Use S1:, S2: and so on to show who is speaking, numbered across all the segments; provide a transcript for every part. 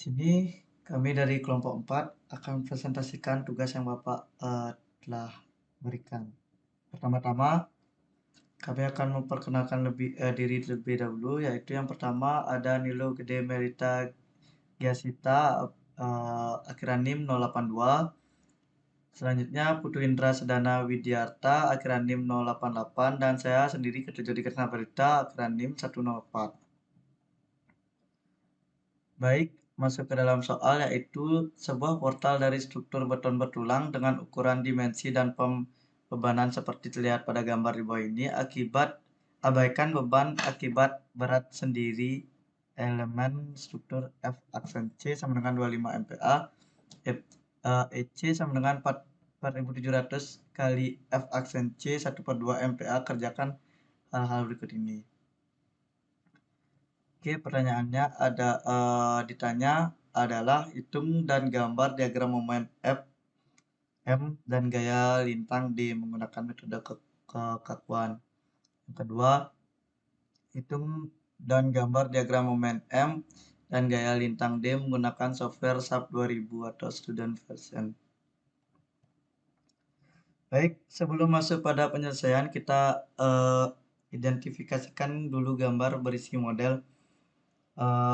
S1: Sini kami dari kelompok 4 akan presentasikan tugas yang Bapak telah berikan. Pertama-tama, kami akan memperkenalkan diri terlebih dahulu, yaitu yang pertama ada Nilo Gede Merita Giasita, akhiran NIM 082. Selanjutnya Putu Indra Sedana Widyarta, akhiran NIM 088, dan saya sendiri Ketujuh Dikesna Berita, akhiran NIM 104. Baik, masuk ke dalam soal, yaitu sebuah portal dari struktur beton bertulang dengan ukuran dimensi dan pembebanan seperti terlihat pada gambar di bawah ini. Abaikan beban akibat berat sendiri elemen struktur F aksen C sama dengan 25 MPa, EC sama dengan 4700 kali F aksen C 1/2 MPa. Kerjakan hal-hal berikut ini. Oke, pertanyaannya ditanya adalah hitung dan gambar diagram momen F, M, dan gaya lintang D menggunakan metode kekakuan. Yang kedua, hitung dan gambar diagram momen M dan gaya lintang D menggunakan software SAP 2000 atau student version. Baik, sebelum masuk pada penyelesaian, kita identifikasikan dulu gambar berisi model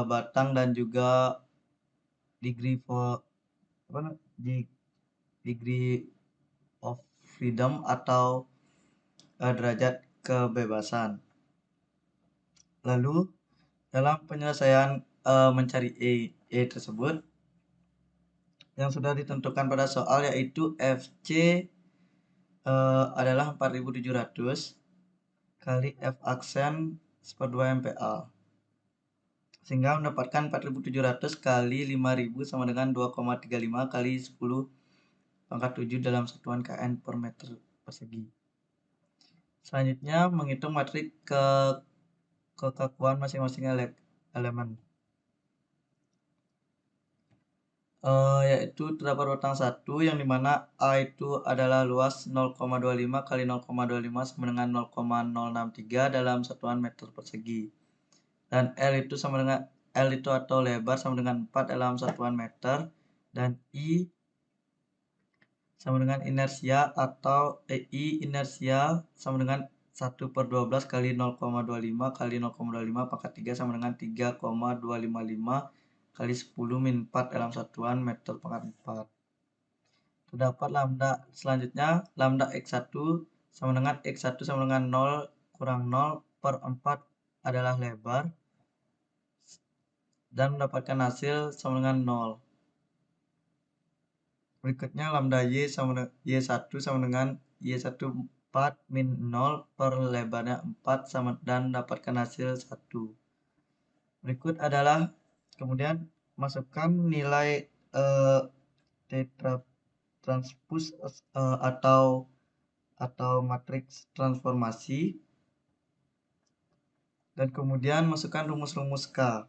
S1: batang dan juga degree degree of freedom atau derajat kebebasan. Lalu dalam penyelesaian mencari E tersebut yang sudah ditentukan pada soal, yaitu FC adalah 4700 kali F aksen 1/2 MPa, sehingga mendapatkan 4700 kali 5000 sama dengan 2,35 kali 10 pangkat 7 dalam satuan kN per meter persegi. Selanjutnya menghitung matriks kekakuan masing-masing elemen, yaitu terdapat batang 1 yang dimana A itu adalah luas 0,25 kali 0,25 sama dengan 0,063 dalam satuan meter persegi, dan L itu atau lebar sama dengan 4 dalam satuan meter, dan I sama dengan inersia atau inersia sama dengan 1/12 kali 0,25 kali 0,25 pangkat 3 sama dengan 3,255 kali 10 min 4 dalam satuan meter pangkat 4. Terdapat lambda selanjutnya, lambda x1 sama dengan x1 sama dengan 0 kurang 0/4 adalah lebar, dan mendapatkan hasil sama dengan 0. Berikutnya lambda y1 sama dengan y1 4 min 0 per lebarnya 4 dan mendapatkan hasil 1. Berikut adalah kemudian masukkan nilai tetra transpose atau matriks transformasi, dan kemudian masukkan rumus-rumus K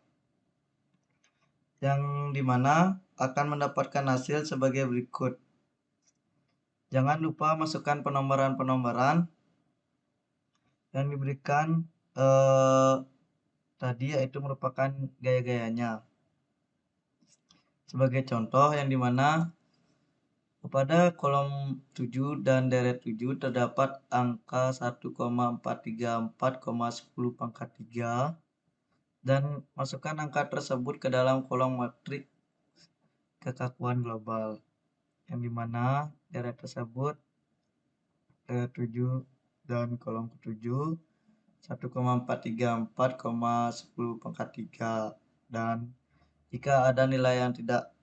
S1: yang dimana akan mendapatkan hasil sebagai berikut. Jangan lupa masukkan penomoran-penomoran yang diberikan tadi, yaitu merupakan gaya-gayanya. Sebagai contoh, yang dimana pada kolom 7 dan deret 7 terdapat angka 1,434,10 pangkat 3, dan masukkan angka tersebut ke dalam kolom matriks kekakuan global, yang dimana deret tersebut deret 7 dan kolom ke-7 1,434,10 pangkat 3, dan jika ada nilai yang tidak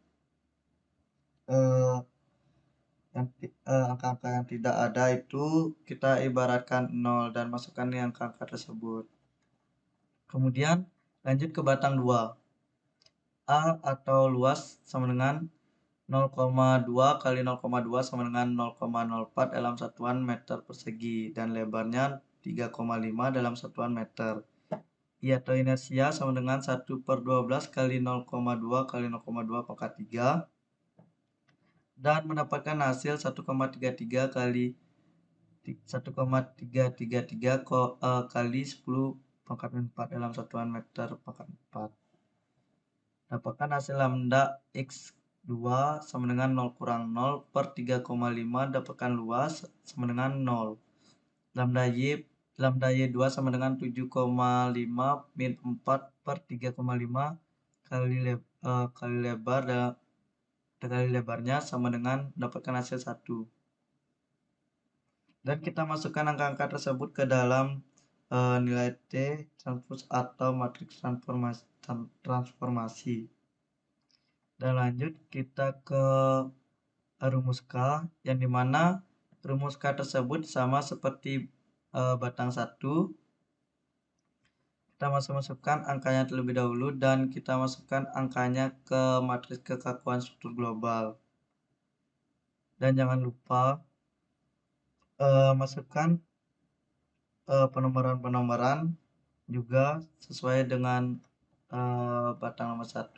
S1: angka-angka yang tidak ada itu kita ibaratkan 0 dan masukkan yang angka tersebut. Kemudian lanjut ke batang 2. A atau luas sama dengan 0,2 kali 0,2 sama dengan 0,04 dalam satuan meter persegi, dan lebarnya 3,5 dalam satuan meter. I atau inersia sama dengan 1/12 kali 0,2 kali 0,2 pangkat 3, dan mendapatkan hasil 1,33 kali 1,333 kali 10 pangkat 4 dalam satuan meter pangkat 4. Dapatkan hasil lambda X2 sama dengan 0 kurang 0 per 3,5 dapatkan luas sama dengan 0. Lambda Y2 sama dengan 7,5 min 4 per 3,5 kali lebarnya sama dengan dapatkan hasil 1. Dan kita masukkan angka-angka tersebut ke dalam nilai T transpose atau matriks transformasi. Dan lanjut kita ke rumus K, yang dimana rumus K tersebut sama seperti batang 1. Kita masukkan angkanya terlebih dahulu dan kita masukkan angkanya ke matriks kekakuan struktur global. Dan jangan lupa masukkan penomoran-penomoran juga sesuai dengan batang nomor 1.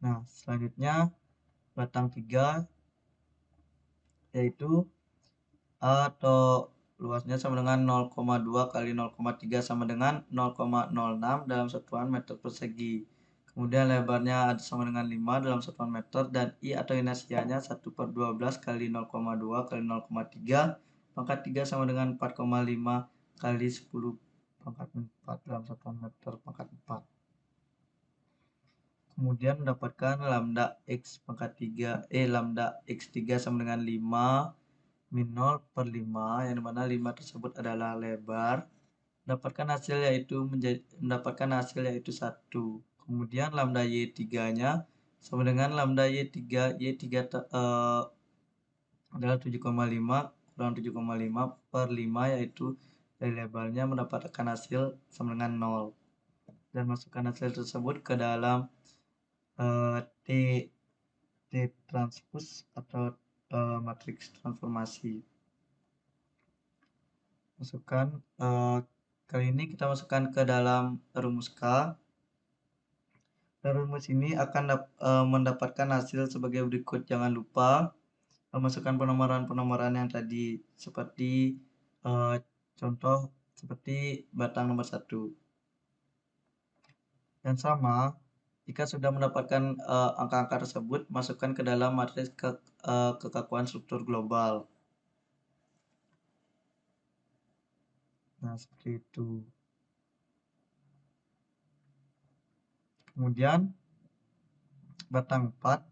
S1: Nah, selanjutnya batang 3 yaitu atau luasnya sama dengan 0,2 kali 0,3 sama dengan 0,06 dalam satuan meter persegi. Kemudian lebarnya sama dengan 5 dalam satuan meter dan I atau inersianya 1/12 kali 0,2 kali 0,3 pangkat 3 sama dengan 4,5 kali 10 pangkat 4 dalam satuan meter pangkat 4. Kemudian mendapatkan lambda X3 sama dengan 5 min 0 per 5, yang dimana 5 tersebut adalah lebar. Mendapatkan hasil yaitu 1. Kemudian lambda Y3-nya sama dengan lambda Y3 adalah 7,5 kurang 7,5 per 5, yaitu dari lebarnya mendapatkan hasil sama dengan 0. Dan masukkan hasil tersebut ke dalam T transpose atau matriks transformasi. Kali ini kita masukkan ke dalam rumus K. Dan rumus ini akan mendapatkan hasil sebagai berikut. Jangan lupa masukkan penomoran-penomoran yang tadi seperti contoh seperti batang nomor 1. Dan sama, jika sudah mendapatkan angka-angka tersebut, masukkan ke dalam matriks kekakuan struktur global. Nah, seperti itu. Kemudian batang 4,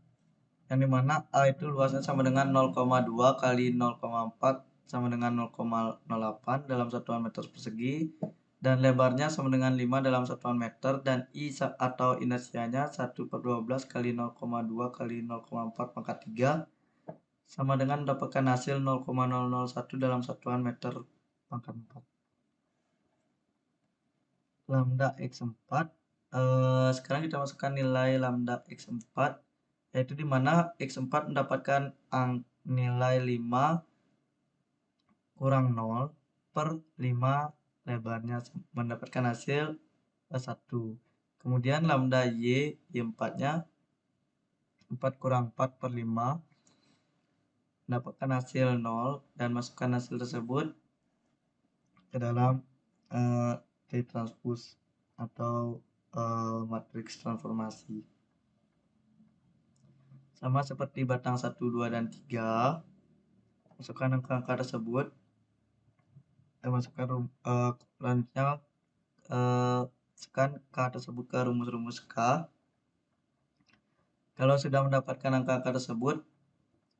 S1: yang dimana A itu luasnya sama dengan 0,2 kali 0,4 sama dengan 0,08 dalam satuan meter persegi, dan lebarnya sama dengan 5 dalam satuan meter, dan I atau inersianya 1/12 kali 0,2 kali 0,4 pangkat 3 sama dengan mendapatkan hasil 0,001 dalam satuan meter pangkat 4. Lambda X4, sekarang kita masukkan nilai lambda X4, yaitu di mana X4 mendapatkan nilai 5 kurang 0 per 5 lebarnya mendapatkan hasil 1. Kemudian lambda Y4-nya 4 kurang 4 per 5 mendapatkan hasil 0, dan masukkan hasil tersebut ke dalam T transpose atau matriks transformasi. Sama seperti batang 1, 2, dan 3, masukkan angka-angka tersebut, masukkan K tersebut ke rumus-rumus K. Kalau sudah mendapatkan angka-angka tersebut,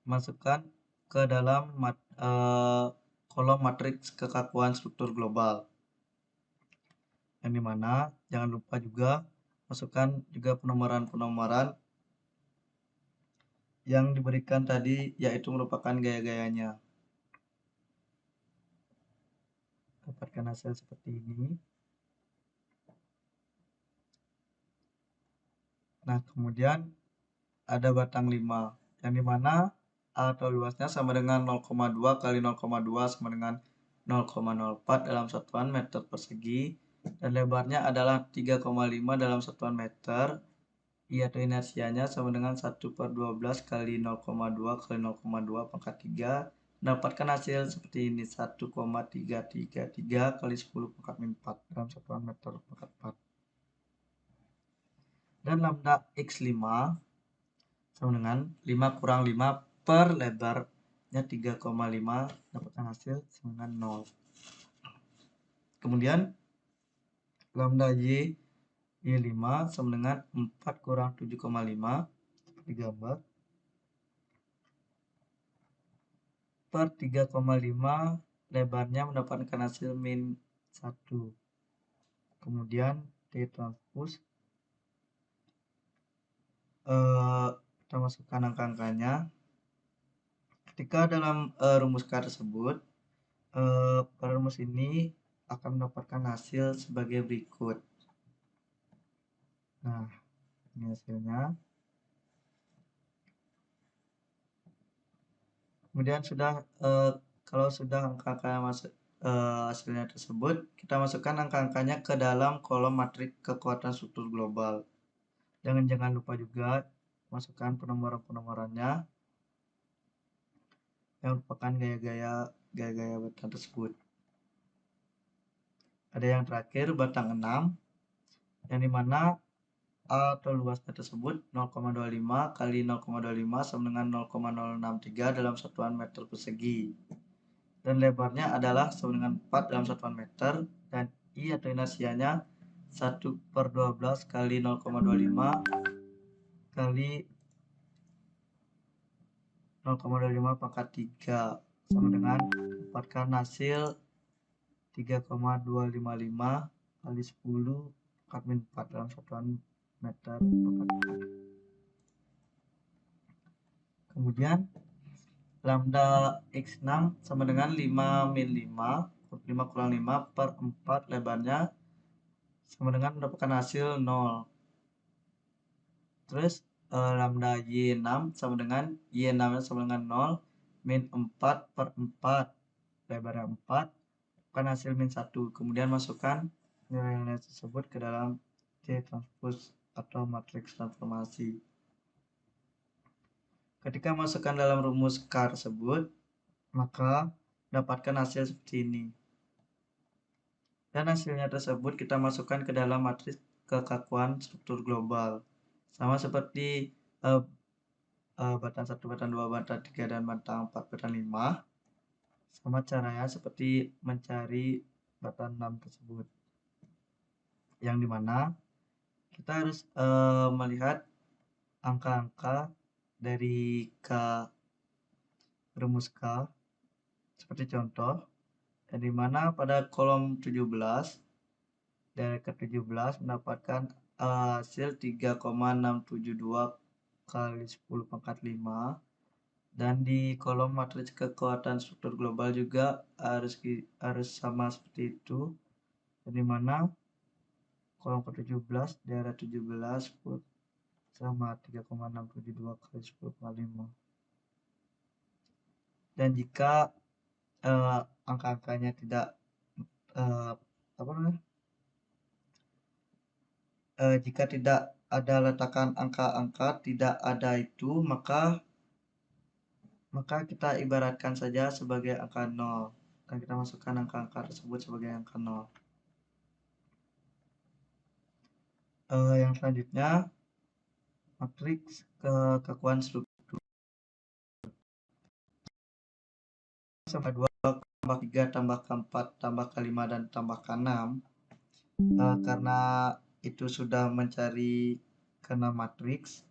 S1: masukkan ke dalam kolom matriks kekakuan struktur global. Yang dimana jangan lupa juga masukkan juga penomoran-penomoran yang diberikan tadi, yaitu merupakan gaya-gayanya. Dapatkan hasil seperti ini. Nah, kemudian ada batang 5, yang dimana A atau luasnya sama dengan 0,2 kali 0,2 sama dengan 0,04 dalam satuan meter persegi, dan lebarnya adalah 3,5 dalam satuan meter. I atau inersianya sama dengan 1/12 kali 0,2 kali 0,2 pangkat 3 mendapatkan hasil seperti ini, 1,333 kali 10 pangkat min 4 dalam satuan meter pangkat 4. Dan lambda X5 sama dengan 5 kurang 5 per lebarnya 3,5, dapatkan hasil sama dengan 0. Kemudian lambda Y5 sama dengan 4 kurang 7,5 seperti gambar per 3,5, lebarnya mendapatkan hasil min 1. Kemudian T transpose, kita masukkan angka-angkanya. Ketika dalam rumus K tersebut, pada rumus ini akan mendapatkan hasil sebagai berikut. Nah, ini hasilnya. Kemudian kalau sudah angka-angka masuk hasilnya tersebut, kita masukkan angka-angkanya ke dalam kolom matriks kekuatan struktur global. Jangan lupa juga masukkan penomoran-penomorannya yang merupakan gaya-gaya batang tersebut. Ada yang terakhir batang 6, yang dimana A atau luasnya tersebut 0,25 kali 0,25 sama dengan 0,063 dalam satuan meter persegi. Dan lebarnya adalah sama dengan 4 dalam satuan meter, dan I atau inersianya 1/12 kali 0,25 kali 0,25 pangkat 3 sama dengan dapatkan hasil 3,255 kali 10 pangkat min 4 dalam satuan meter pangkat 4. Kemudian lambda X6 sama dengan 5 min 5 kurang 5 per 4, lebarnya sama dengan mendapatkan hasil 0. Terus lambda Y6 sama dengan Y6 sama dengan 0 min 4 per 4, lebarnya 4, kan hasil min 1. Kemudian masukkan nilai-nilai tersebut ke dalam T transpose atau matriks transformasi. Ketika masukkan dalam rumus K tersebut, maka dapatkan hasil seperti ini. Dan hasilnya tersebut kita masukkan ke dalam matriks kekakuan struktur global. Sama seperti batang 1, batang 2, batang 3, dan batang 4, batang 5. Sama caranya seperti mencari batang 6 tersebut. Yang dimana kita harus melihat angka-angka dari rumus K seperti contoh, yang dimana pada kolom 17 dari ke-17 mendapatkan hasil 3,672 kali 10 pangkat 5, dan di kolom matriks kekuatan struktur global juga harus sama seperti itu, di mana kolom ke-17 daerah 17 sama 3,672 kali 10 kali 5. Dan jika angka-angkanya tidak jika tidak ada letakan angka-angka, tidak ada itu, maka kita ibaratkan saja sebagai angka 0, dan kita masukkan angka-angka tersebut sebagai angka 0. Yang selanjutnya, matriks kekakuan struktur sampai 2 tambah 3 tambah 4 tambah 5 dan tambah 6. Karena itu sudah mencari kena matriks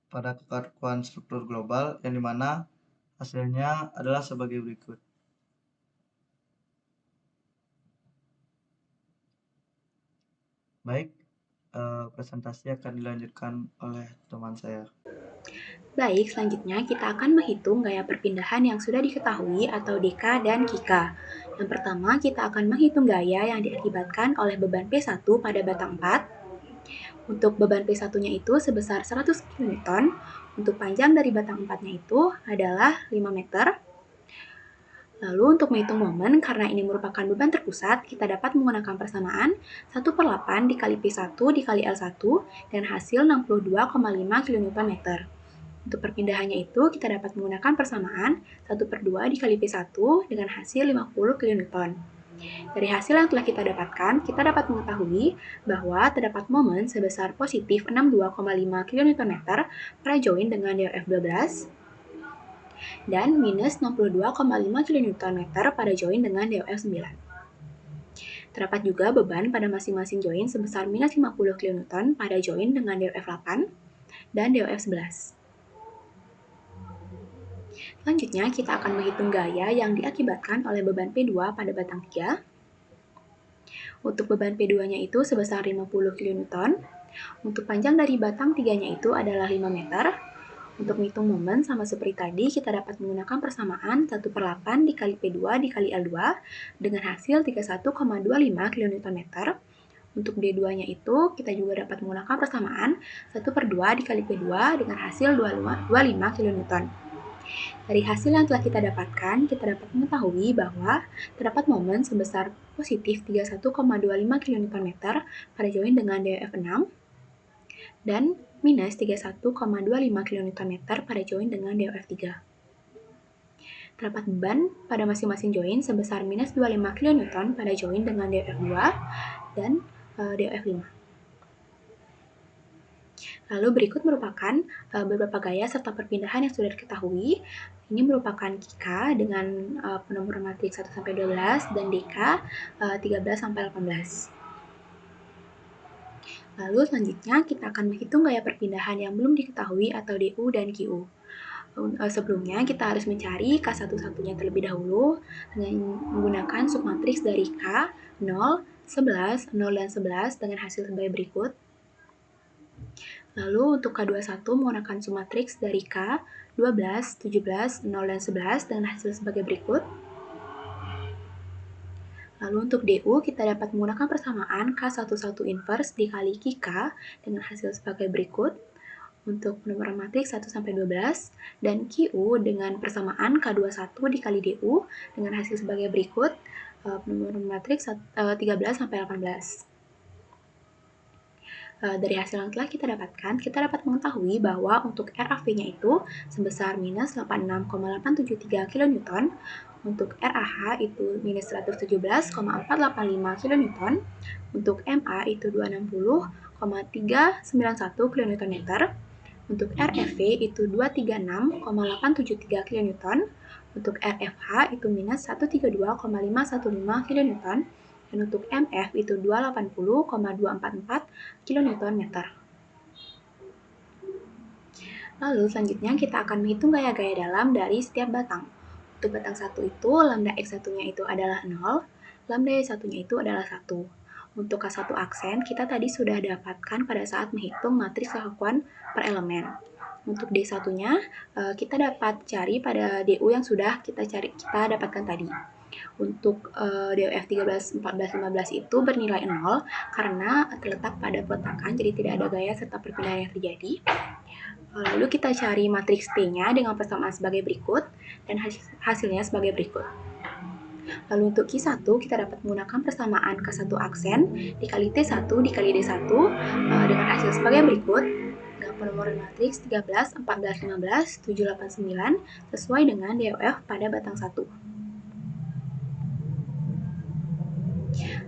S1: pada kekakuan struktur global, yang dimana hasilnya adalah sebagai berikut. Baik, presentasi akan dilanjutkan oleh teman saya.
S2: Baik, selanjutnya kita akan menghitung gaya perpindahan yang sudah diketahui atau DK dan KIKA. Yang pertama, kita akan menghitung gaya yang diakibatkan oleh beban P1 pada batang 4. Untuk beban P1-nya itu sebesar 100 kN, untuk panjang dari batang 4-nya itu adalah 5 meter. Lalu untuk menghitung momen, karena ini merupakan beban terpusat, kita dapat menggunakan persamaan 1/8 dikali P1 dikali L1, dan hasil 62,5 kN. Untuk perpindahannya itu kita dapat menggunakan persamaan 1/2 dikali P1 dengan hasil 50 kN. Dari hasil yang telah kita dapatkan, kita dapat mengetahui bahwa terdapat momen sebesar positif 62,5 kN pada join dengan DOF 12 dan minus 62,5 kN pada join dengan DOF 9. Terdapat juga beban pada masing-masing join sebesar minus 50 kN pada join dengan DOF 8 dan DOF 11. Selanjutnya, kita akan menghitung gaya yang diakibatkan oleh beban P2 pada batang 3. Untuk beban P2-nya itu sebesar 50 kN. Untuk panjang dari batang 3-nya itu adalah 5 meter. Untuk menghitung momen sama seperti tadi, kita dapat menggunakan persamaan 1/8 dikali P2 dikali L2 dengan hasil 31,25 kN. Untuk D2-nya itu, kita juga dapat menggunakan persamaan 1/2 dikali P2 dengan hasil 25 kN. Dari hasil yang telah kita dapatkan, kita dapat mengetahui bahwa terdapat momen sebesar positif 31,25 kN pada join dengan DOF 6 dan minus 31,25 kN pada join dengan DOF 3. Terdapat beban pada masing-masing join sebesar minus 25 kN pada join dengan DOF 2 dan DOF 5. Lalu berikut merupakan beberapa gaya serta perpindahan yang sudah diketahui. Ini merupakan KIKA dengan penomoran matriks 1-12 dan DK 13-18. Lalu selanjutnya kita akan menghitung gaya perpindahan yang belum diketahui atau DU dan QU. Sebelumnya kita harus mencari K1-1-nya terlebih dahulu dengan menggunakan submatriks dari K, 0, 11, 0, dan 11 dengan hasil sebagai berikut. Lalu untuk K21 menggunakan submatriks dari K, 12, 17, 0, dan 11 dengan hasil sebagai berikut. Lalu untuk DU kita dapat menggunakan persamaan K11 inverse dikali QK dengan hasil sebagai berikut. Untuk penomoran matriks 1-12 dan QU dengan persamaan K21 dikali DU dengan hasil sebagai berikut. Penomoran matriks 13-18. Dari hasil yang telah kita dapatkan, kita dapat mengetahui bahwa untuk RAV-nya itu sebesar minus 86,873 kN, untuk RAH itu minus 117,485 kN, untuk MA itu 260,391 kN, untuk RFV itu 236,873 kN, untuk RFH itu minus 132,515 kN, dan untuk MF itu 280,244 kN. Lalu selanjutnya kita akan menghitung gaya-gaya dalam dari setiap batang. Untuk batang 1 itu, lambda X1-nya itu adalah 0, lambda Y1-nya itu adalah 1. Untuk K1 aksen, kita tadi sudah dapatkan pada saat menghitung matriks kekakuan per elemen. Untuk D1-nya, kita dapat cari pada DU yang sudah kita dapatkan tadi. Untuk DOF 13, 14, 15 itu bernilai 0 karena terletak pada peletakan, jadi tidak ada gaya serta perpindahan yang terjadi. Lalu kita cari matriks T-nya dengan persamaan sebagai berikut dan hasilnya sebagai berikut. Lalu untuk Q1 kita dapat menggunakan persamaan K1 aksen dikali T1 dikali D1 dengan hasil sebagai berikut. Dengan penomoran matriks 13, 14, 15, 7, 8, 9 sesuai dengan DOF pada batang 1.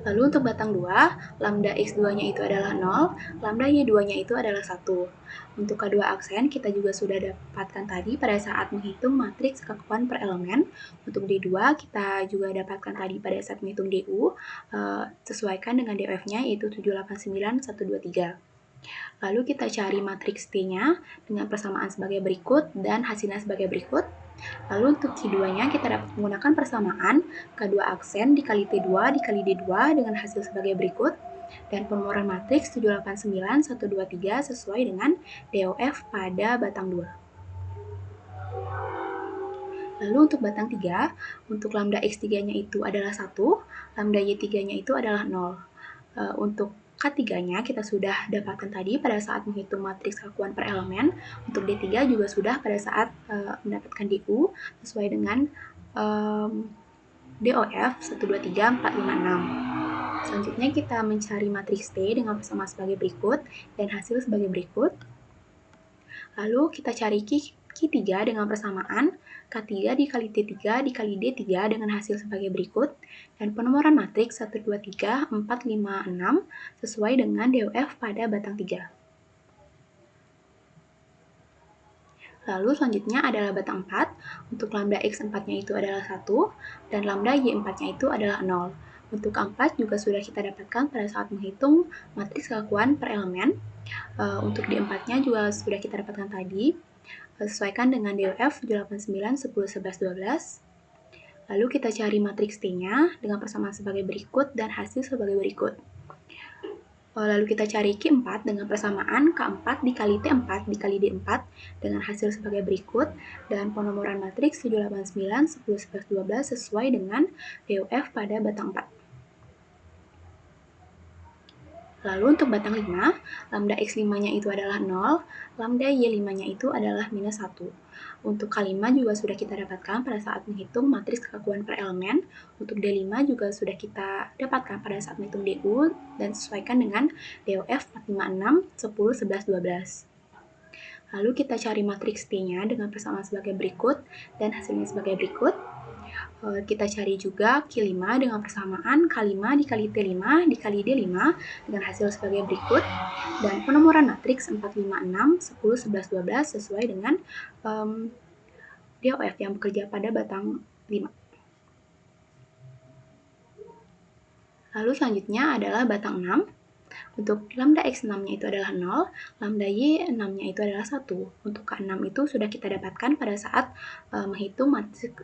S2: Lalu untuk batang 2, lambda X2-nya itu adalah 0, lambda Y2-nya itu adalah 1. Untuk K2 aksen, kita juga sudah dapatkan tadi pada saat menghitung matriks kekakuan per elemen. Untuk D2, kita juga dapatkan tadi pada saat menghitung DU, sesuaikan dengan DOF-nya yaitu 789, 123. Lalu kita cari matriks T-nya dengan persamaan sebagai berikut dan hasilnya sebagai berikut. Lalu untuk Q2-nya kita dapat menggunakan persamaan K2 aksen dikali T2 dikali D2 dengan hasil sebagai berikut. Dan penomoran matriks 789, 123 sesuai dengan DOF pada batang 2. Lalu untuk batang 3, untuk lambda X3-nya itu adalah 1, lambda Y3-nya itu adalah 0. Untuk K3-nya kita sudah dapatkan tadi pada saat menghitung matriks kekakuan per elemen. Untuk D3 juga sudah pada saat mendapatkan DU sesuai dengan DOF 1, 2, 3, 4, 5, 6. Selanjutnya kita mencari matriks T dengan persamaan sebagai berikut dan hasil sebagai berikut. Lalu kita cari Q3 dengan persamaan K3 dikali T3 dikali D3 dengan hasil sebagai berikut, dan penomoran matriks 1, 2, 3, 4, 5, 6 sesuai dengan DOF pada batang 3. Lalu selanjutnya adalah batang 4, untuk lambda X4-nya itu adalah 1, dan lambda Y4-nya itu adalah 0. Untuk A4 juga sudah kita dapatkan pada saat menghitung matriks kelakuan per elemen. Untuk D4-nya juga sudah kita dapatkan tadi, sesuaikan dengan DOF 789, 10, 11, 12. Lalu kita cari matriks T-nya dengan persamaan sebagai berikut dan hasil sebagai berikut. Lalu kita cari Q4 dengan persamaan K4 dikali T4 dikali D4 dengan hasil sebagai berikut, dan penomoran matriks 789, 10, 11, 12 sesuai dengan DOF pada batang 4. Lalu untuk batang 5, lambda X5-nya itu adalah 0, lambda Y5-nya itu adalah minus 1. Untuk K5 juga sudah kita dapatkan pada saat menghitung matriks kekakuan per elemen. Untuk D5 juga sudah kita dapatkan pada saat menghitung DU dan sesuaikan dengan DOF 4, 5, 6, 10, 11, 12. Lalu kita cari matriks T-nya dengan persamaan sebagai berikut dan hasilnya sebagai berikut. Kita cari juga Q5 dengan persamaan K5 dikali T5 dikali D5 dengan hasil sebagai berikut, dan penomoran matriks 4, 5, 6, 10, 11, 12 sesuai dengan DOF yang bekerja pada batang 5. Lalu selanjutnya adalah batang 6. Untuk lambda X6-nya itu adalah 0, lambda Y6-nya itu adalah 1. Untuk K6 itu sudah kita dapatkan pada saat menghitung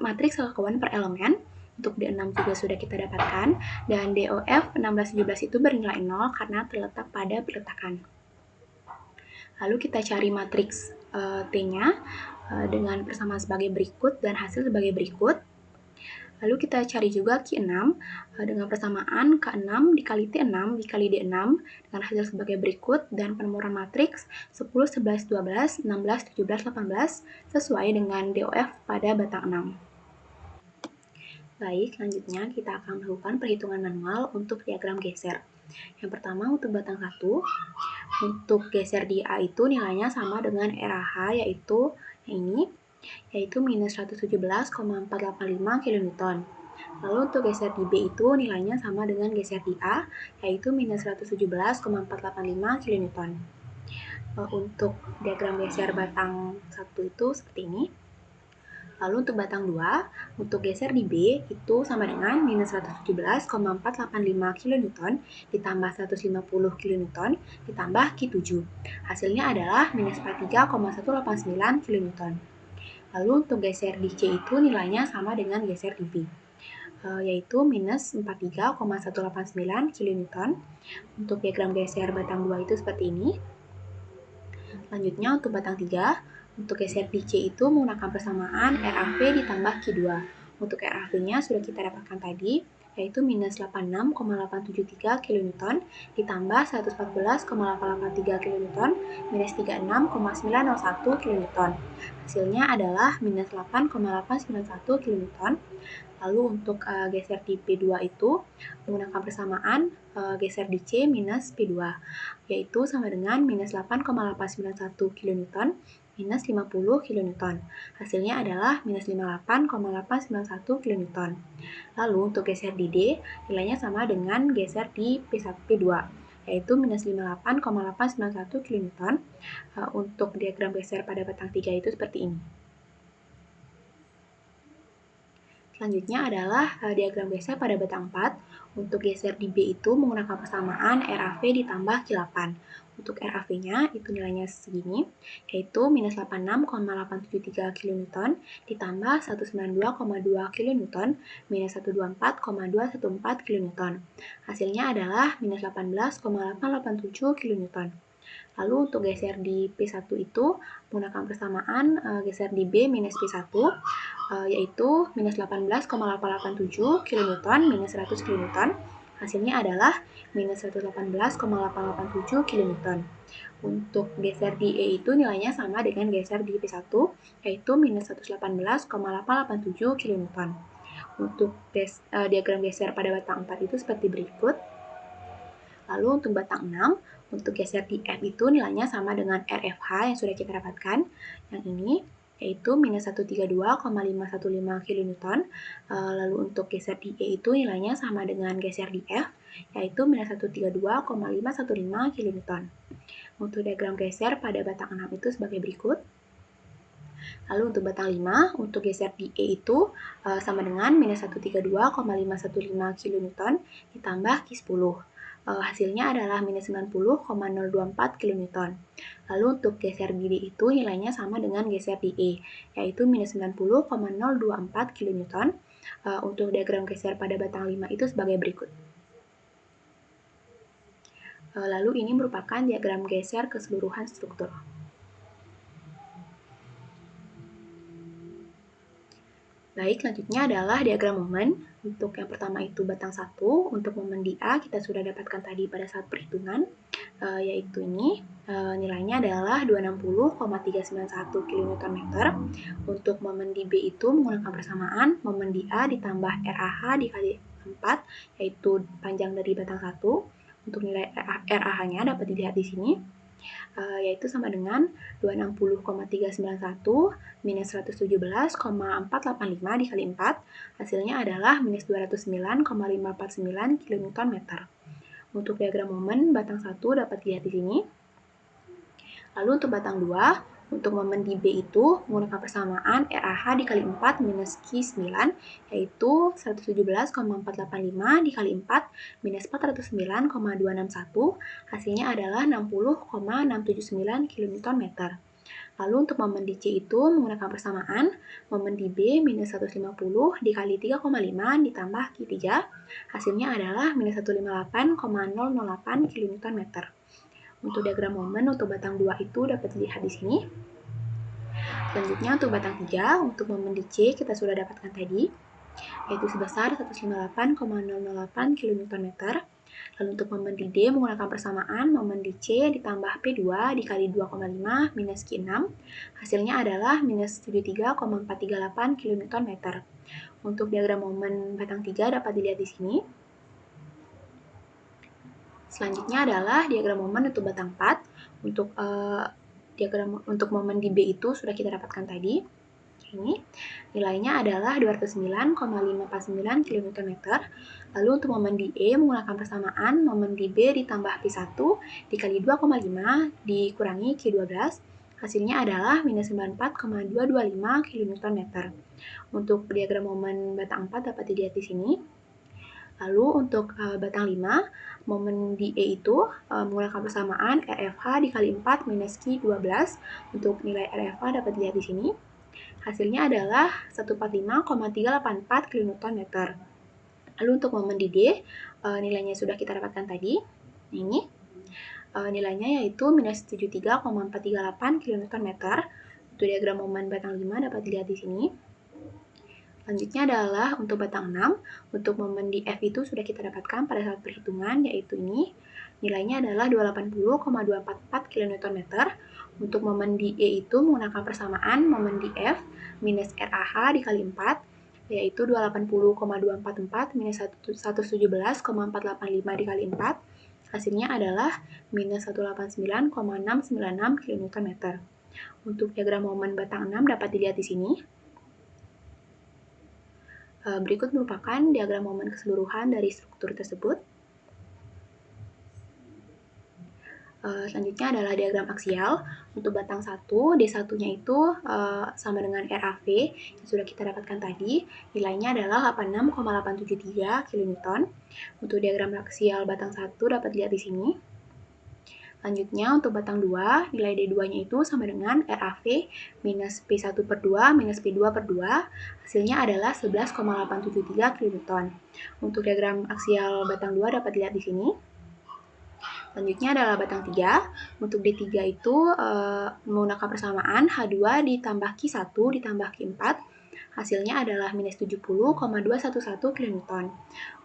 S2: matriks kekakuan per elemen. Untuk D6 juga sudah kita dapatkan, dan DOF 16, 17 itu bernilai 0 karena terletak pada peletakan. Lalu kita cari matriks T-nya dengan persamaan sebagai berikut dan hasil sebagai berikut. Lalu kita cari juga Q6 dengan persamaan K6 dikali T6 dikali D6 dengan hasil sebagai berikut, dan penomoran matriks 10, 11, 12, 16, 17, 18 sesuai dengan DOF pada batang 6. Baik, selanjutnya kita akan melakukan perhitungan manual untuk diagram geser. Yang pertama untuk batang 1, untuk geser di A itu nilainya sama dengan RAH, yaitu yang ini, yaitu minus 117,485 kN. Lalu untuk geser di B itu nilainya sama dengan geser di A, yaitu minus 117,485 kN. Untuk diagram geser batang 1 itu seperti ini. Lalu untuk batang 2, untuk geser di B itu sama dengan minus 117,485 kN ditambah 150 kN ditambah Q7. Hasilnya adalah minus 43,189 kN. Lalu untuk geser di C itu nilainya sama dengan geser di B, yaitu minus 43,189 kN. Untuk diagram geser batang 2 itu seperti ini. Selanjutnya untuk batang 3, untuk geser di C itu menggunakan persamaan RAV ditambah Q2. Untuk RAV-nya sudah kita dapatkan tadi, yaitu minus 86,873 kN ditambah 114,883 kN minus 36,901 kN. Hasilnya adalah minus 8,891 kN. Lalu untuk geser di P2 itu menggunakan persamaan geser di C minus P2, yaitu sama dengan minus 8,891 kN minus 50 kN. Hasilnya adalah minus 58,891 kN. Lalu untuk geser di D, nilainya sama dengan geser di P2, yaitu minus 58,891 kN. Untuk diagram geser pada batang 3 itu seperti ini. Selanjutnya adalah diagram geser pada batang 4. Untuk geser di B itu menggunakan persamaan RAV ditambah Q8. Untuk RAV-nya itu nilainya segini, yaitu minus 86,873 kN ditambah 192,2 kN minus 124,214 kN. Hasilnya adalah minus 18,887 kN. Lalu untuk geser di P1 itu menggunakan persamaan geser di B minus P1, yaitu minus 18,887 kN minus 100 kN. Hasilnya adalah minus 118,887 kN. Untuk geser di E itu nilainya sama dengan geser di P1, yaitu minus 118,887 kN. Untuk diagram geser pada batang 4 itu seperti berikut. Lalu untuk batang 6, Untuk geser di F itu nilainya sama dengan RFH yang sudah kita dapatkan, yang ini, yaitu minus 132,515 kN. Lalu untuk geser di E itu nilainya sama dengan geser di F, yaitu minus 132,515 kN. Untuk diagram geser pada batang 6 itu sebagai berikut. Lalu untuk batang 5, untuk geser di E itu sama dengan minus 132,515 kN ditambah Q10. Hasilnya adalah minus 90,024 kN. Lalu untuk geser di D itu nilainya sama dengan geser di E, yaitu minus 90,024 kN. Untuk diagram geser pada batang 5 itu sebagai berikut. Lalu ini merupakan diagram geser keseluruhan struktur. Baik, selanjutnya adalah diagram momen. Untuk yang pertama itu batang 1, untuk momen di A kita sudah dapatkan tadi pada saat perhitungan, yaitu ini, nilainya adalah 260,391 kN. Untuk momen di B itu menggunakan persamaan, momen di A ditambah RAH dikali 4, yaitu panjang dari batang 1. Untuk nilai RAH-nya dapat dilihat di sini, yaitu sama dengan 260,391 minus 117,485 dikali 4, hasilnya adalah minus 209,549 kN. Untuk diagram momen batang 1 dapat dilihat di sini. Lalu untuk batang 2, untuk momen di B itu menggunakan persamaan RAH dikali 4 minus Q9, yaitu 117,485 dikali 4 minus 409,261, hasilnya adalah 60,679 kN. Lalu untuk momen di C itu menggunakan persamaan momen di B minus 150 dikali 3,5 ditambah Q3, hasilnya adalah minus 158,008 kN. Untuk diagram momen untuk batang 2 itu dapat dilihat di sini. Selanjutnya untuk batang 3, untuk momen di C kita sudah dapatkan tadi, yaitu sebesar 158,008 kN. Lalu untuk momen di D menggunakan persamaan momen di C ditambah P2 dikali 2,5 minus Q6, hasilnya adalah minus 73,438 kN. Untuk diagram momen batang 3 dapat dilihat di sini. Selanjutnya adalah diagram momen untuk batang 4. Untuk momen di B itu sudah kita dapatkan tadi. Ini nilainya adalah 209,549 kN. Lalu untuk momen di E menggunakan persamaan momen di B ditambah P1 dikali 2,5 dikurangi Q12, hasilnya adalah minus 94,225 kN. Untuk diagram momen batang 4 dapat dilihat di sini. Lalu untuk batang 5, momen di E itu menggunakan persamaan RFH dikali 4 minus Q12. Untuk nilai RFH dapat dilihat di sini. Hasilnya adalah 145,384 kN. Lalu untuk momen di D, nilainya sudah kita dapatkan tadi. Ini nilainya yaitu minus 73,438 kN. Untuk diagram momen batang 5 dapat dilihat di sini. Selanjutnya adalah untuk batang 6, untuk momen di F itu sudah kita dapatkan pada saat perhitungan, yaitu ini, nilainya adalah 280,244 kN. Untuk momen di E itu menggunakan persamaan momen di F minus RAH dikali 4, yaitu 280,244 minus 117,485 dikali 4, hasilnya adalah minus 189,696 kN. Untuk diagram momen batang 6 dapat dilihat di sini. Berikut merupakan diagram momen keseluruhan dari struktur tersebut. Selanjutnya adalah diagram aksial. Untuk batang 1, D1-nya itu sama dengan RAV yang sudah kita dapatkan tadi. Nilainya adalah 86,873 kN. Untuk diagram aksial batang 1 dapat dilihat di sini. Selanjutnya untuk batang 2, nilai D2-nya itu sama dengan RAV minus P1 per 2 minus P2 per 2, hasilnya adalah 11,873 kN. Untuk diagram aksial batang 2 dapat dilihat di sini. Selanjutnya adalah batang 3. Untuk D3 itu menggunakan persamaan H2 ditambah Q1 ditambah Q4, hasilnya adalah minus 70,211 kN.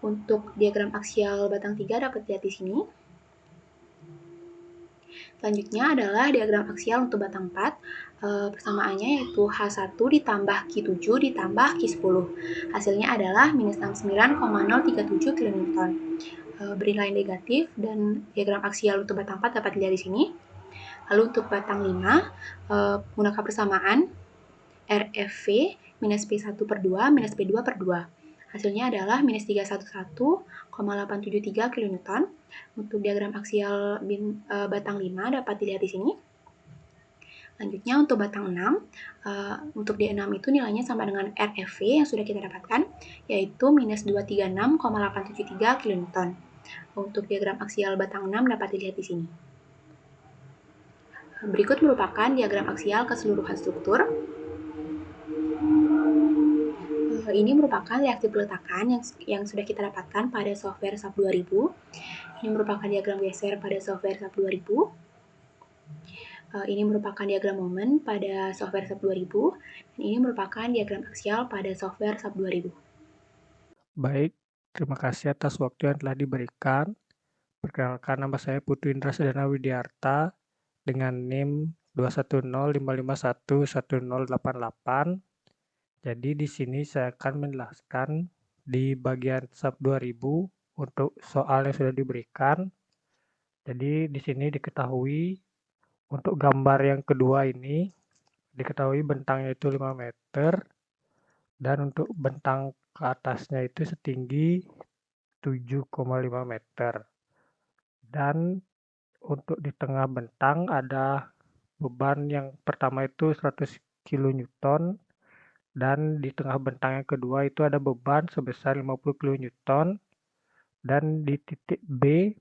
S2: Untuk diagram aksial batang 3 dapat dilihat di sini. Selanjutnya adalah diagram aksial untuk batang 4. Persamaannya yaitu H1 ditambah Q7 ditambah Q10. Hasilnya adalah minus 69,037 kN. beri nilai negatif dan diagram aksial untuk batang 4 dapat dilihat di sini. Lalu untuk batang 5, menggunakan persamaan RFV minus P1 per 2 minus P2 per 2. Hasilnya adalah minus 311,873 kN. Untuk diagram aksial batang 5 dapat dilihat di sini. Lanjutnya untuk batang 6, untuk D6 itu nilainya sama dengan RFV yang sudah kita dapatkan, yaitu minus 236,873 kN. Untuk diagram aksial batang 6 dapat dilihat di sini. Berikut merupakan diagram aksial keseluruhan struktur. Ini merupakan reaksi peletakan yang sudah kita dapatkan pada software SAP 2000. Ini merupakan diagram geser pada software SAP 2000. Ini merupakan diagram momen pada software SAP 2000. Dan ini merupakan diagram aksial pada software SAP 2000.
S3: Baik, terima kasih atas waktu yang telah diberikan. Perkenalkan, nama saya Putu Indra Sedana Widiarta dengan NIM 21055111088. Jadi di sini saya akan menjelaskan di bagian SAP 2000 untuk soal yang sudah diberikan. Jadi di sini diketahui untuk gambar yang kedua ini diketahui bentangnya itu 5 meter dan untuk bentang ke atasnya itu setinggi 7,5 meter. Dan untuk di tengah bentang ada beban yang pertama itu 100 kN dan di tengah bentang yang kedua itu ada beban sebesar 50 kN dan di titik B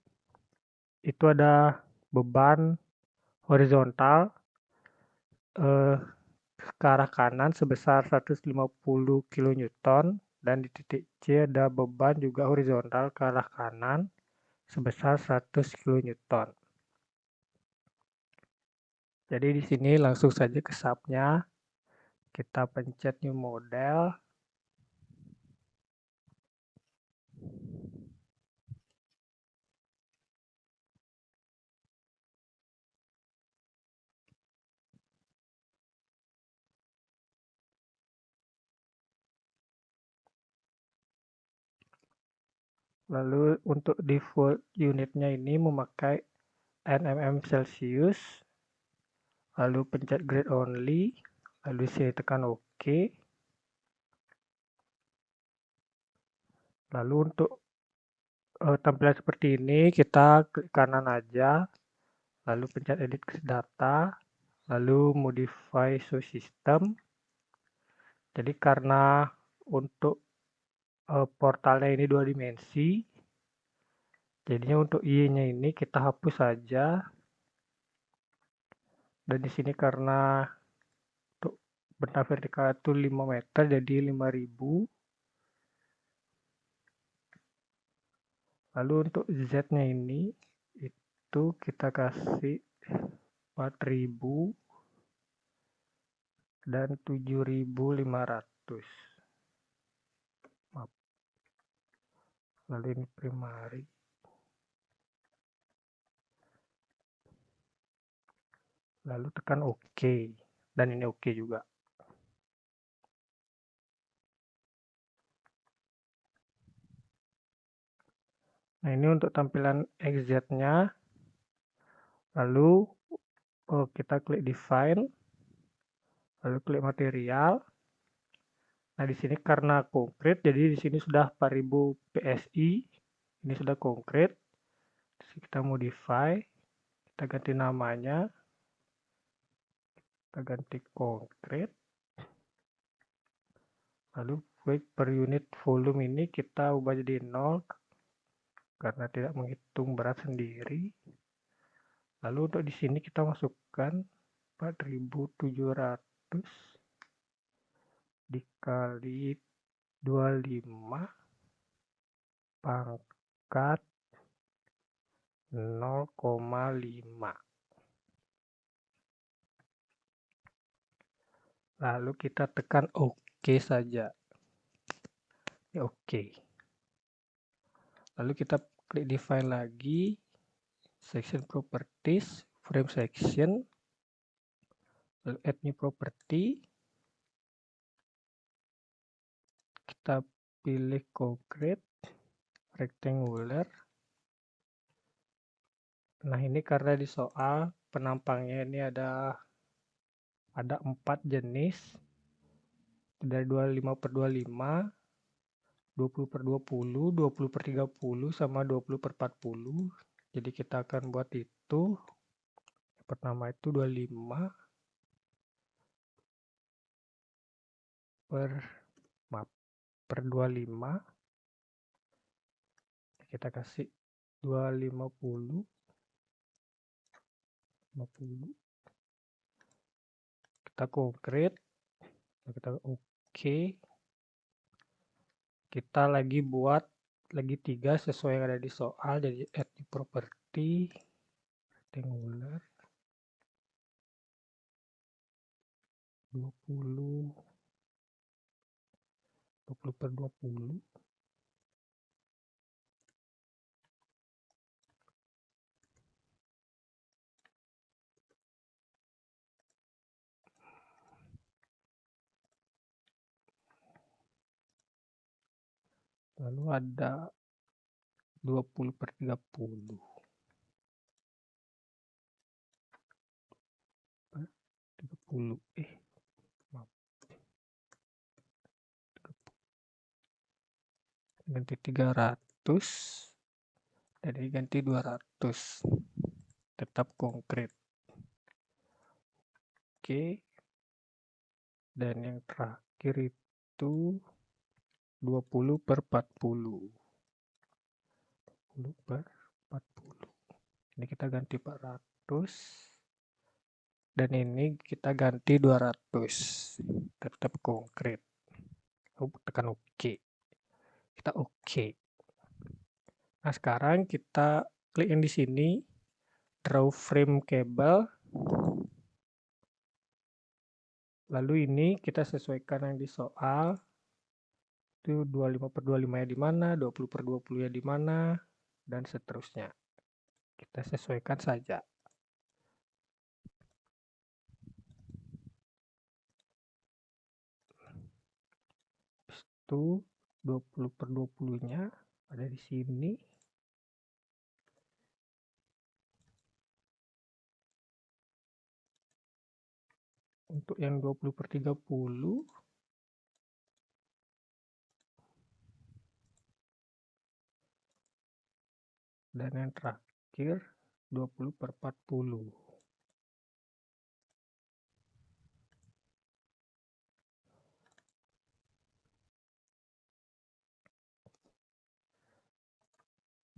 S3: itu ada beban horizontal ke arah kanan sebesar 150 kN dan di titik C ada beban juga horizontal ke arah kanan sebesar 100 kN. Jadi di sini langsung saja ke SAP-nya. Kita pencet new model. Lalu untuk default unitnya ini memakai nmm Celsius. Lalu pencet grade only. Lalu saya tekan OK. Lalu untuk tampilan seperti ini kita klik kanan aja. Lalu pencet edit data. Lalu modify source system. Jadi karena untuk portalnya ini 2 dimensi, jadinya untuk Y-nya ini kita hapus saja. Dan di sini karena untuk bentang vertikal itu 5 meter jadi 5000. Lalu untuk Z-nya ini itu kita kasih 4000 dan 7500. Maaf. Lalu ini primary. Lalu tekan OK. Dan ini OK juga. Nah, ini untuk tampilan XZ-nya. Lalu kita klik define. Lalu klik material. Nah, di sini karena konkret, jadi di sini sudah 4000 PSI. Ini sudah konkret. Kita modify. Kita ganti namanya. Kita ganti konkret. Lalu weight per unit volume ini kita ubah jadi 0 karena tidak menghitung berat sendiri. Lalu untuk di sini kita masukkan 4700 dikali 25 pangkat 0,5. Lalu kita tekan OK saja. Ya, OK. Lalu kita klik define lagi. Section properties, frame section. Lalu add new property. Kita pilih concrete, rectangular. Nah, ini karena di soal penampangnya ini ada 4 jenis dari 25/25, 20/20, 20/30, sama 20/40. Jadi kita akan buat itu. Yang pertama itu 25 per 25. Kita kasih 250, 50. Kita konkret. Kita oke. Kita lagi buat lagi 3 sesuai yang ada di soal. Jadi add new property rectangular 20 per 20. Lalu ada 20/30. 30. Maaf. Ganti 300. Dan ini ganti 200. Tetap konkret. Oke. Dan yang terakhir itu 20/40. 20/40. Ini kita ganti 400. Dan ini kita ganti 200. Tetap konkret. Tekan OK. Kita OK. Nah, sekarang kita klik yang di sini, draw frame cable. Lalu ini kita sesuaikan yang di soal. Itu 25/25 ya di mana, 20/20 ya di mana, dan seterusnya. Kita sesuaikan saja. Itu 20/20-nya ada di sini. Untuk yang 20/30, dan yang terakhir 20/40.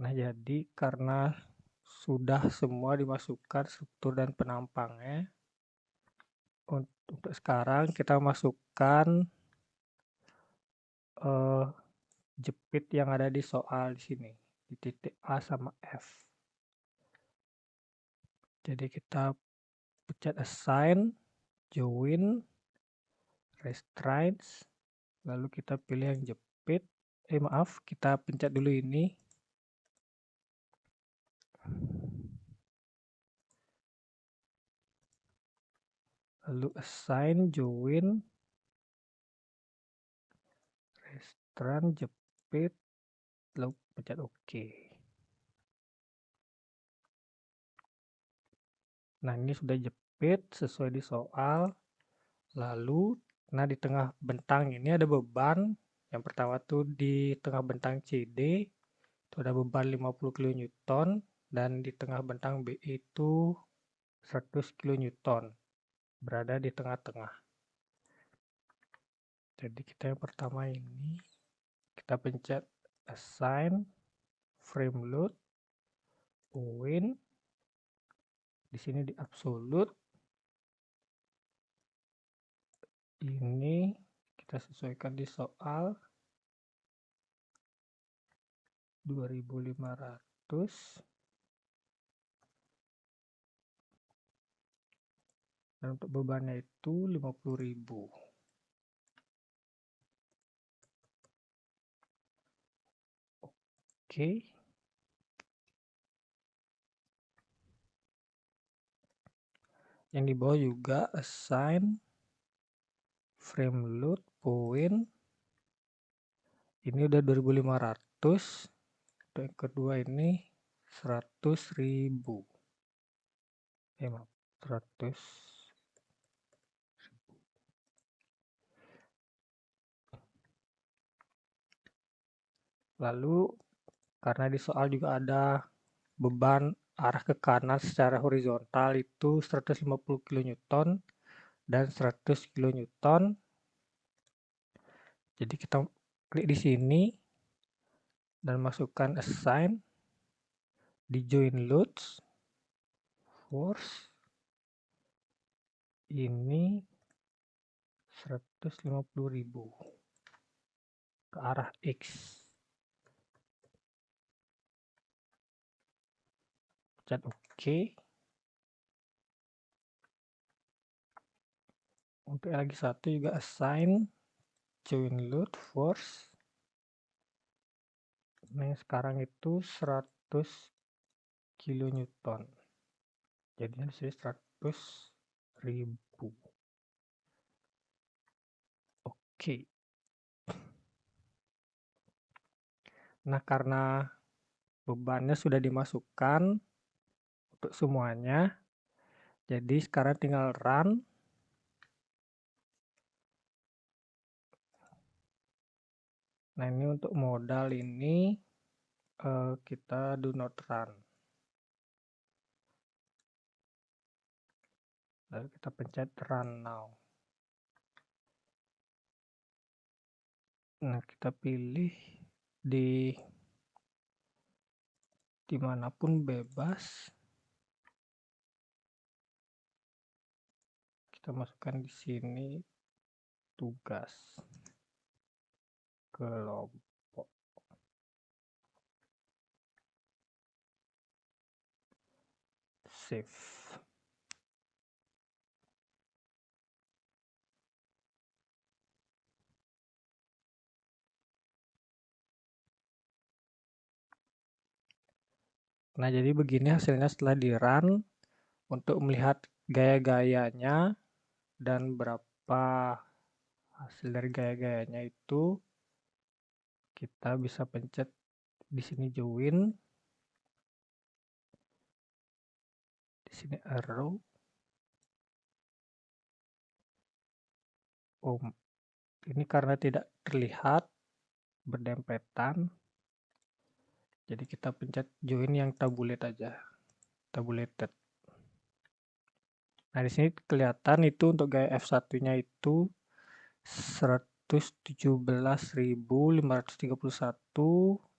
S3: Nah, jadi karena sudah semua dimasukkan struktur dan penampangnya, untuk sekarang kita masukkan jepit yang ada di soal di sini, di titik A sama F. Jadi kita pencet assign, join, restraints, lalu kita pilih yang jepit. Maaf, kita pencet dulu ini. Lalu assign, join, restrain, jepit, lalu pencet OK. Nah, ini sudah jepit sesuai di soal. Lalu, nah di tengah bentang ini ada beban. Yang pertama tuh di tengah bentang CD itu ada beban 50 kN, dan di tengah bentang BE itu 100 kN. Berada di tengah-tengah. Jadi kita yang pertama ini, kita pencet assign, frame load, point. Di sini di absolute. Ini kita sesuaikan di soal 2500. Dan untuk bebannya itu 50.000. Oke. Yang di bawah juga assign, frame load, point. Ini udah 2500. Untuk yang kedua ini 100.000. 100. Lalu karena di soal juga ada beban arah ke kanan secara horizontal itu 150 kN dan 100 kN. Jadi kita klik di sini dan masukkan assign di join loads force ini 150.000 ke arah X. Pencet OK. Untuk lagi satu juga assign join load force. Nah, sekarang itu 100 kN. Jadinya disini 100.000. Oke. Nah, karena bebannya sudah dimasukkan untuk semuanya, jadi sekarang tinggal run. Nah, ini untuk modal ini kita do not run. Lalu kita pencet run now. Nah, kita pilih dimanapun bebas. Kita masukkan di sini tugas kelompok. Save. Nah, jadi begini hasilnya setelah di run. Untuk melihat gaya-gayanya dan berapa hasil dari gaya-gayanya itu, kita bisa pencet di sini join, di sini arrow. Ini karena tidak terlihat berdempetan, jadi kita pencet join yang tabulate aja, tabulated. Nah, di sini kelihatan itu untuk gaya F1-nya itu 117.531.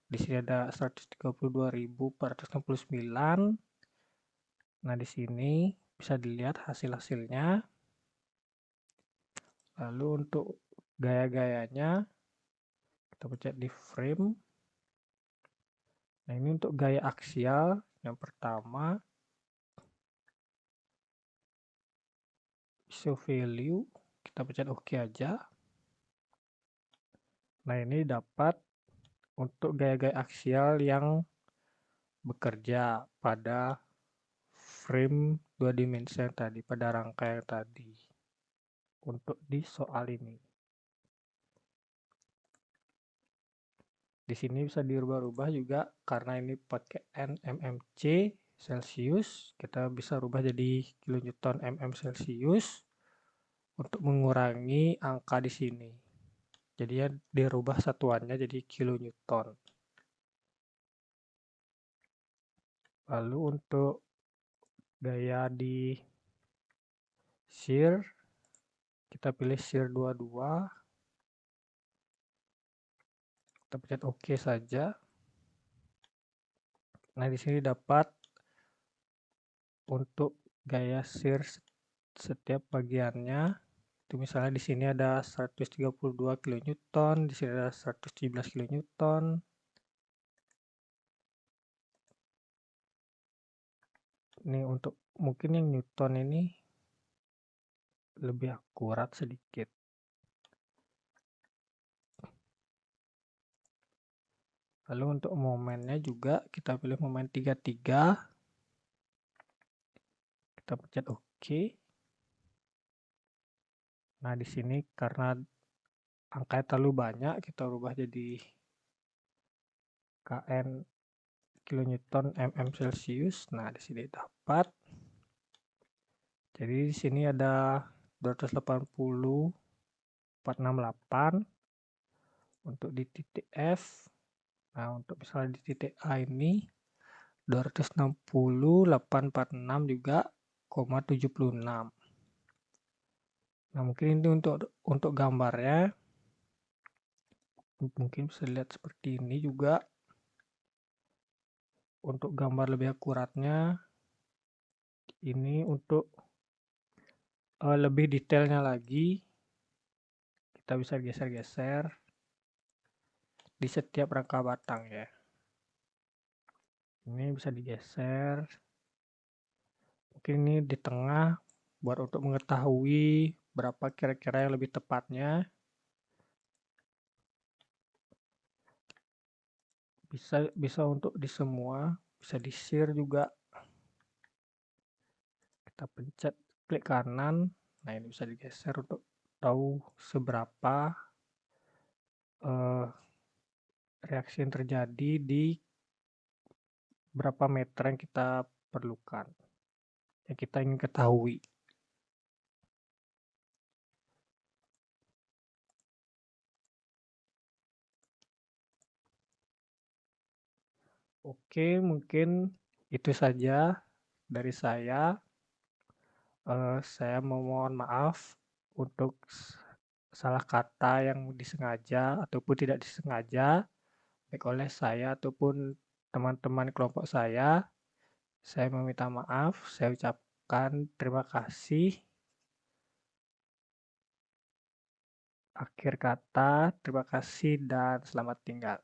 S3: Di sini ada 132.469. Nah, di sini bisa dilihat hasil-hasilnya. Lalu untuk gaya-gayanya kita pencet di frame. Nah, ini untuk gaya aksial yang pertama, show value, kita pencet OK aja. Nah, ini dapat untuk gaya-gaya aksial yang bekerja pada frame 2 dimensi yang tadi, pada rangkaian tadi. Untuk di soal ini. Di sini bisa dirubah-rubah juga karena ini pakai NMMC Celsius, kita bisa rubah jadi kilonewton mm Celsius untuk mengurangi angka di sini. Jadi ya dirubah satuannya jadi kilonewton. Lalu untuk gaya di shear, kita pilih shear 22. Kita pencet OK saja. Nah, di sini dapat untuk gaya shear setiap bagiannya. Itu misalnya di sini ada 132 kN, di sini ada 117 kN. Ini untuk mungkin yang Newton ini lebih akurat sedikit. Lalu untuk momennya juga kita pilih momen 33. Kita pencet OK. Nah, di sini karena angkanya terlalu banyak, kita ubah jadi kN kilonewton mm Celsius. Nah, di sini dapat. Jadi di sini ada 280, 468 untuk di titik F. Nah, untuk misalnya di titik A ini 260, 846 juga, 76. Nah, mungkin ini untuk gambarnya mungkin bisa dilihat seperti ini juga. Untuk gambar lebih akuratnya, ini untuk lebih detailnya lagi, kita bisa geser-geser di setiap rangka batang ya. Ini bisa digeser. Mungkin ini di tengah buat untuk mengetahui berapa kira-kira yang lebih tepatnya. Bisa untuk di semua, bisa di share juga. Kita pencet klik kanan. Nah, ini bisa digeser untuk tahu seberapa reaksi yang terjadi di berapa meter yang kita perlukan, yang kita ingin ketahui. Oke, mungkin itu saja dari saya. Saya mohon maaf untuk salah kata yang disengaja ataupun tidak disengaja, baik oleh saya ataupun teman-teman kelompok saya. Saya meminta maaf, saya ucapkan terima kasih. Akhir kata, terima kasih dan selamat tinggal.